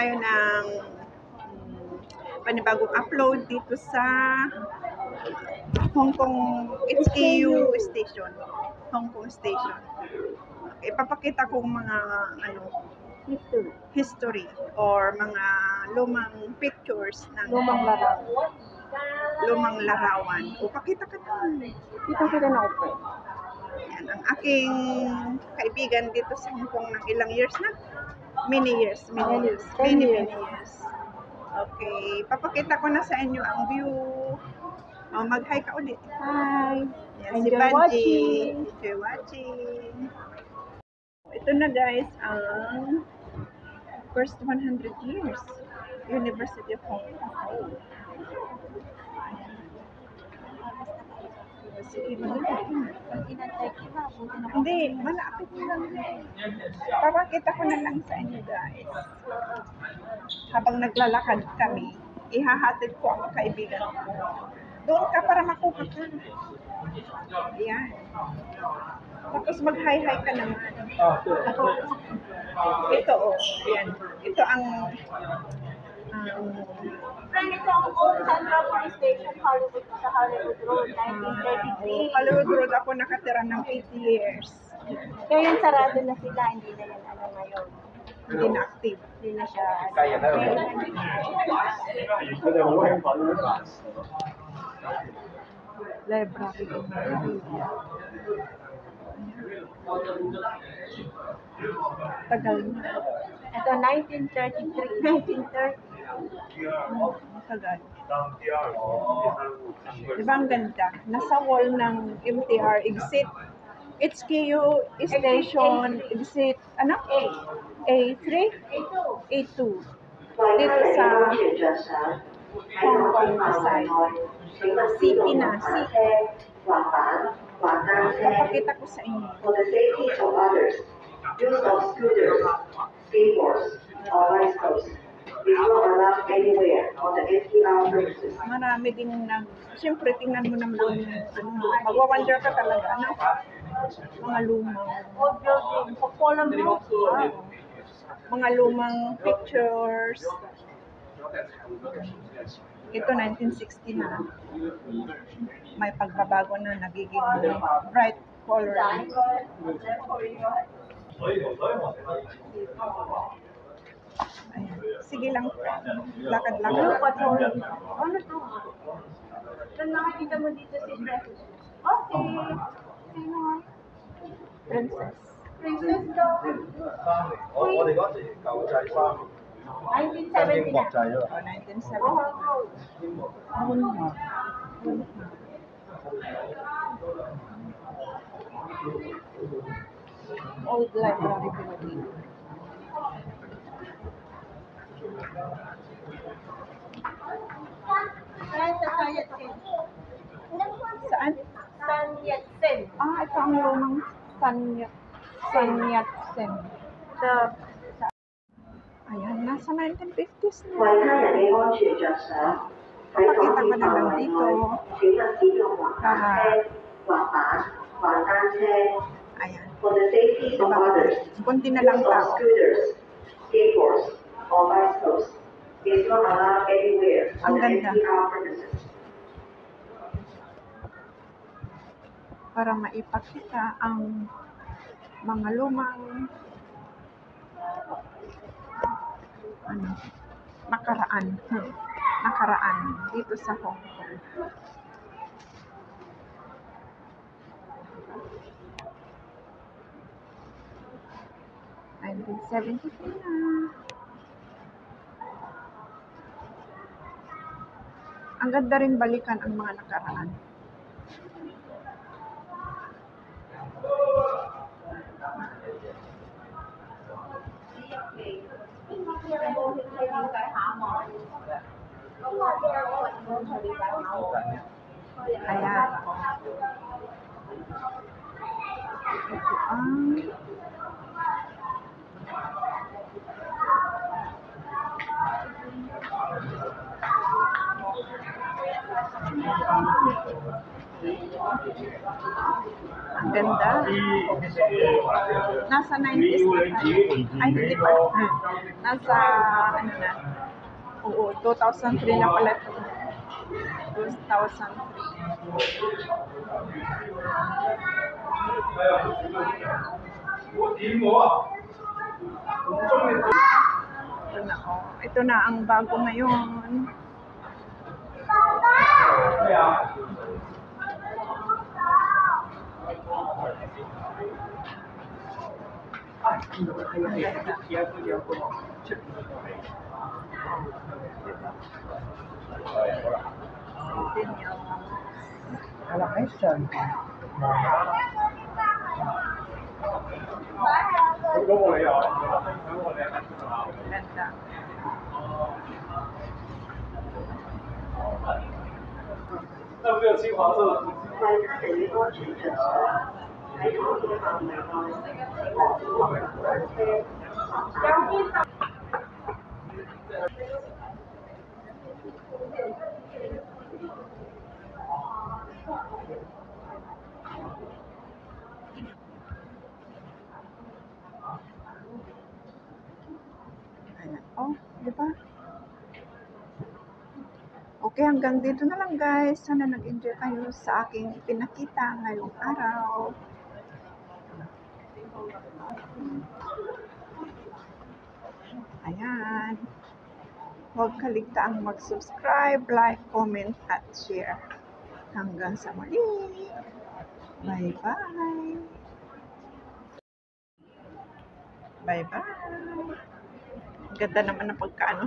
tayo ng panibagong upload dito sa Hong Kong HKU station. Hong Kong station. Okay, ipapakita ko mga history or mga lumang pictures ng lumang larawan. O, pakita ka na. Kita na ako. Yan, ang aking kaibigan dito sa Hong Kong ng ilang years na? Many years. Many years. Okay, papakita ko na sa inyo ang view. Mag-hi ka ulit. Hi! Yan, si Enjoy Banji. watching. Enjoy watching. Ito na guys, ang first 100 years. University of Hong Kong. Hindi, malapit lang. Papakita ko na lang sa inyo guys. Habang naglalakad kami, ihahatid ko ang kaibigan ko. Doon ka para makuha ka. Ayan. Tapos mag-hi-hi ka naman. Ito ayan. Ito ang Friend, ito ang old Central Police Station, Hollywood, sa Hollywood Road, 1933. Hollywood Road ako nakatira ng 8 years. Kaya yung sarado na sila, hindi na yan ngayon. Hindi na active. Hindi na siya. Library. Tagal na. Ito, 1933, 1930. Tagal. Diba ang ganda? Nasa wall ng MTR exit. HKU station exit, A3? A2. Dito sa Hong Kong side. City na. Papakita ko sa inyo. For the safety of others, use of scooters, skateboards, or bicycles is not allowed anywhere on the MTR premises. Marami din siyempre tingnan mo naman magwa-wonder ka talaga, mga lumang Old building, Polam Blue. mga lumang pictures. Ito 1960 na. May pagbabago na, nagiging bright color. Ayan. Sige lang, lakad lang. Ano to? Saan nakikita mo dito si Princess? Okay. Sino nga? Princess. Princess daw. 我哋嗰時舊制衫， 1970 國 na. 際啊。 Old library building. Saan sa San Yat-sen? Saan? San Yat-sen. Ito ang lumang San Yat-sen. Ayan, nasa 1950s na. 為他人嘅安全着想，喺港鐵範圍內，請勿使用滑板車、滑板、滑單車。 Ayan. For the safety of others, Kunti na use lang of tao. scooters, skateboards, or bicycles is not allowed anywhere on Ang the ganda. MTR premises. Para maipakita ang mga lumang nakaraan dito sa Hong Kong. '73 na. Ang ganda rin balikan ang mga nakaraan. Ayan. Ito ang Ang ganda. Nasa 90s na tayo. Ay, hindi pa. Nasa, ano na. Oo, 2003 na pala ito. 2003. Ito na, oh. Ito na ang bago ngayon. Ganda. 那没有青黄色的。在死于安全准则，喺土嘅範圍內，Ayan. Oh, di ba? Okay, hanggang dito na lang guys. Sana nag-enjoy kayo sa aking pinakita ngayong araw. Ayan. Huwag kaligtaang mag-subscribe, like, comment, at share. Hanggang sa muli. Bye-bye. Bye-bye. Ganda naman ng pagkaano.